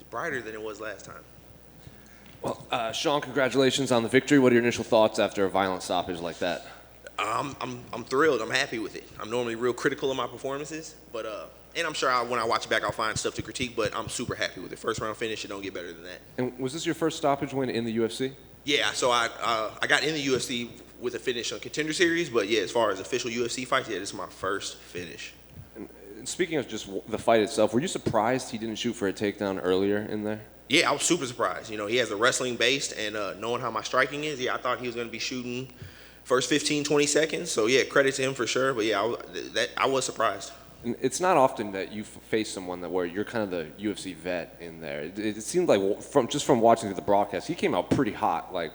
brighter than it was last time. Well, Sean, congratulations on the victory. What are your initial thoughts after a violent stoppage like that? I'm thrilled. I'm happy with it. I'm normally real critical of my performances, but and I'm sure when I watch it back, I'll find stuff to critique. But I'm super happy with it. First round finish, it don't get better than that. And was this your first stoppage win in the UFC? Yeah. So I got in the UFC with a finish on Contender Series, but yeah, as far as official UFC fights, yeah, this is my first finish. And speaking of just the fight itself, were you surprised he didn't shoot for a takedown earlier in there? Yeah, I was super surprised. You know, he has a wrestling base, and knowing how my striking is, yeah, I thought he was going to be shooting first 15, 20 seconds. So, yeah, credit to him for sure. But, yeah, I was surprised. And it's not often that you face someone where you're kind of the UFC vet in there. It seemed like from watching the broadcast, he came out pretty hot, like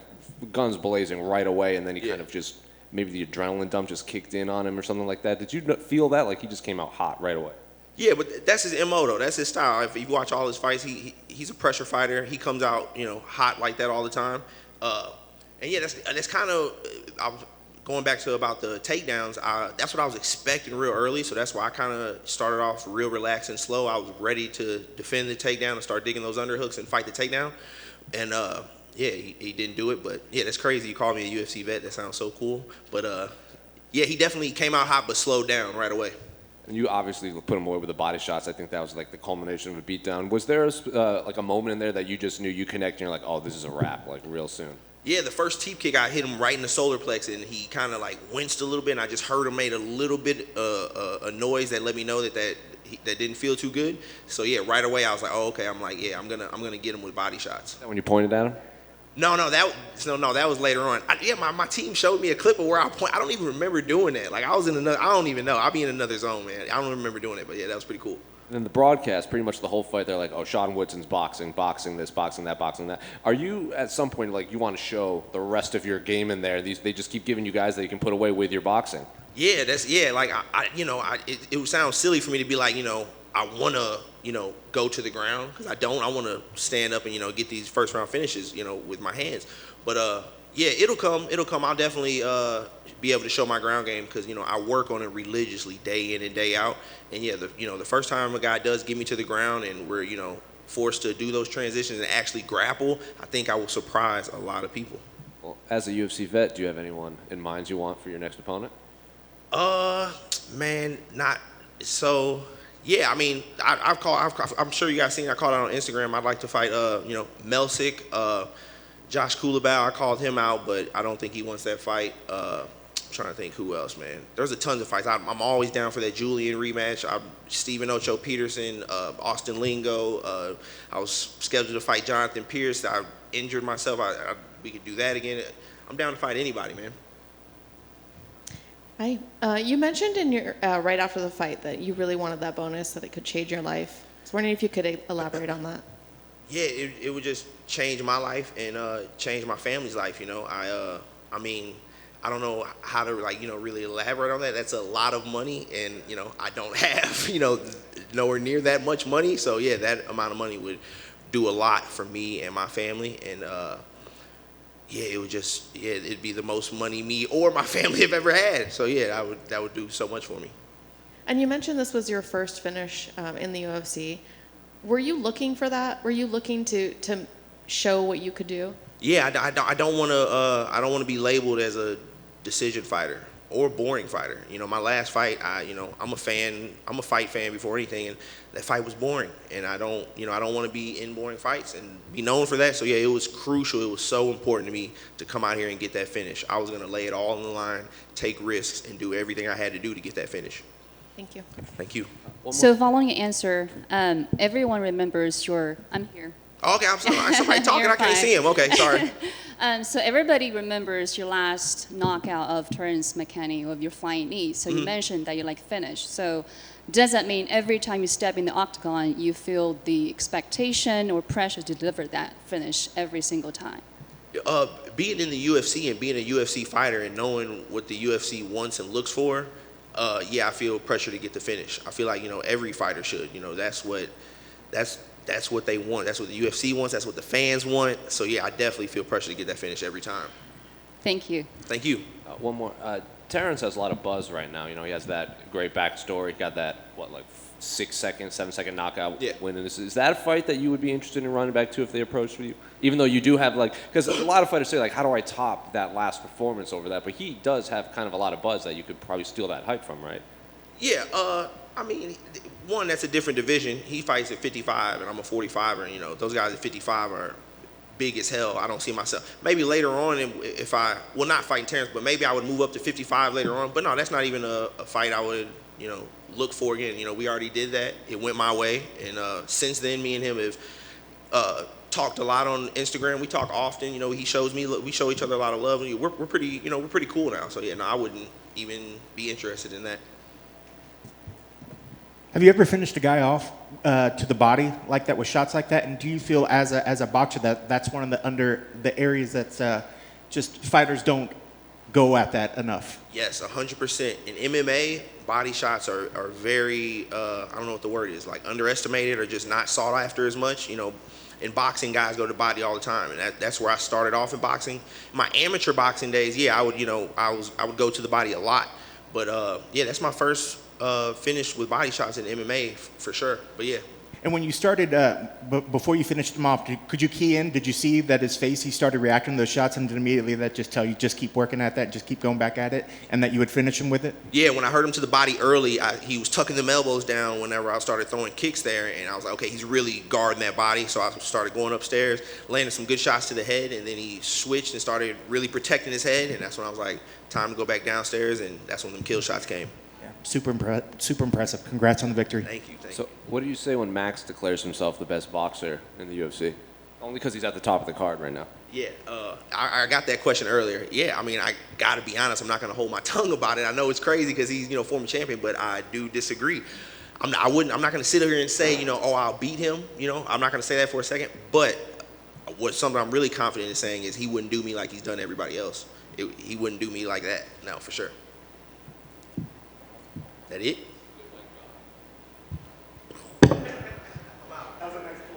guns blazing right away, and then he kind of just maybe the adrenaline dump just kicked in on him or something like that. Did you feel that? Like he just came out hot right away? Yeah, but that's his MO, though. That's his style. If you watch all his fights, he's a pressure fighter. He comes out, you know, hot like that all the time. And yeah, that's kind of I was going back to about the takedowns. That's what I was expecting real early, so that's why I kind of started off real relaxed and slow. I was ready to defend the takedown and start digging those underhooks and fight the takedown. And yeah, he didn't do it, but yeah, that's crazy. You called me a UFC vet. That sounds so cool. But yeah, he definitely came out hot but slowed down right away. And you obviously put him away with the body shots. I think that was like the culmination of a beatdown. Was there like a moment in there that you just knew you connected and you're like, oh, this is a wrap, like real soon? Yeah, the first teep kick, I hit him right in the solar plex, and he kind of like winced a little bit, and I just heard him made a little bit a noise that let me know that didn't feel too good. So yeah, right away I was like, oh, okay. I'm like, yeah, I'm gonna get him with body shots. Is that when you pointed at him? No, that was later on. My team showed me a clip of where I point. I don't even remember doing that. Like I was in another. I don't even know. I'll be in another zone, man. I don't remember doing it, but yeah, that was pretty cool. And then the broadcast, pretty much the whole fight, they're like, oh, Sean Woodson's boxing this, boxing that, boxing that. Are you at some point like you want to show the rest of your game in there? They just keep giving you guys that you can put away with your boxing. Yeah, like it would sound silly for me to be like, I want to, go to the ground because I don't. I want to stand up and, get these first round finishes, with my hands. But yeah, it'll come. I'll definitely be able to show my ground game because, I work on it religiously day in and day out. And yeah, the first time a guy does get me to the ground and we're, forced to do those transitions and actually grapple, I think I will surprise a lot of people. Well, as a UFC vet, do you have anyone in mind you want for your next opponent? Man, not so. Yeah, I mean, I'm sure you guys seen. I called out on Instagram. I'd like to fight, Melsick, Josh Kulabau. I called him out, but I don't think he wants that fight. I'm trying to think who else, man. There's a tons of fights. I'm always down for that Julian rematch. Stephen Ocho Peterson, Austin Lingo. I was scheduled to fight Jonathan Pierce. I injured myself. We could do that again. I'm down to fight anybody, man. You mentioned in your right after the fight that you really wanted that bonus, that it could change your life. I was wondering if you could elaborate on that. Yeah, it would just change my life and change my family's life. I mean, I don't know how to really elaborate on that. That's a lot of money, and I don't have nowhere near that much money. So yeah, that amount of money would do a lot for me and my family, and yeah, it'd be the most money me or my family have ever had. So yeah, that would do so much for me. And you mentioned this was your first finish in the UFC. Were you looking for that? Were you looking to show what you could do? Yeah, I don't want to be labeled as a decision fighter or boring fighter. My last fight, I'm a fan. I'm a fight fan before anything, and that fight was boring. And I don't want to be in boring fights and be known for that. So yeah, it was crucial. It was so important to me to come out here and get that finish. I was gonna lay it all on the line, take risks, and do everything I had to do to get that finish. Thank you. Thank you. So following your answer, everyone remembers your. I'm here. Okay, I'm sorry. Somebody talking. I can't see him. Okay, sorry. So everybody remembers your last knockout of Terrence McKinney of your flying knee. So you mentioned that you like finish. So does that mean every time you step in the octagon, you feel the expectation or pressure to deliver that finish every single time? Being in the UFC and being a UFC fighter and knowing what the UFC wants and looks for, yeah, I feel pressure to get the finish. I feel like every fighter should. That's what they want. That's what the UFC wants. That's what the fans want. So yeah, I definitely feel pressure to get that finish every time. Thank you. Thank you. One more. Terrence has a lot of buzz right now. You know, he has that great backstory. Got that, what, like 6-second, 7-second knockout win. And is that a fight that you would be interested in running back to if they approached you? Even though you do have, like, because a lot of fighters say, like, how do I top that last performance over that? But he does have kind of a lot of buzz that you could probably steal that hype from, right? Yeah, I mean, one, that's a different division. He fights at 55, and I'm a 45er. You know, those guys at 55 are big as hell. I don't see myself. Maybe later on, if I, well, not fighting Terrence, but maybe I would move up to 55 later on. But no, that's not even a fight I would, you know, look for again. You know, we already did that. It went my way. And since then, me and him have talked a lot on Instagram. We talk often. You know, he shows me, we show each other a lot of love. We're pretty, you know, we're pretty cool now. So, yeah, no, I wouldn't even be interested in that. Have you ever finished a guy off to the body like that with shots like that? And do you feel as a boxer that that's one of the areas that's just fighters don't go at that enough? Yes, 100%. In MMA, body shots are very, I don't know what the word is, like underestimated or just not sought after as much. You know, in boxing, guys go to body all the time, and that's where I started off in boxing. My amateur boxing days, yeah, I would go to the body a lot. But yeah, that's my first finish with body shots in MMA for sure. But yeah. And when you started, before you finished him off, could you key in? Did you see that his face, he started reacting to those shots, and did immediately that just tell you, just keep working at that, just keep going back at it, and that you would finish him with it? Yeah, when I heard him to the body early, he was tucking them elbows down whenever I started throwing kicks there, and I was like, okay, he's really guarding that body. So I started going upstairs, landing some good shots to the head, and then he switched and started really protecting his head, and that's when I was like, time to go back downstairs, and that's when them kill shots came. Super impressive. Congrats on the victory. Thank you. So what do you say when Max declares himself the best boxer in the UFC? Only because he's at the top of the card right now. Yeah, I got that question earlier. Yeah, I mean, I got to be honest. I'm not going to hold my tongue about it. I know it's crazy because he's, you know, former champion, but I do disagree. I'm not going to sit here and say, you know, oh, I'll beat him. You know, I'm not going to say that for a second. But something I'm really confident in saying is he wouldn't do me like he's done everybody else. He wouldn't do me like that. No, for sure. That it?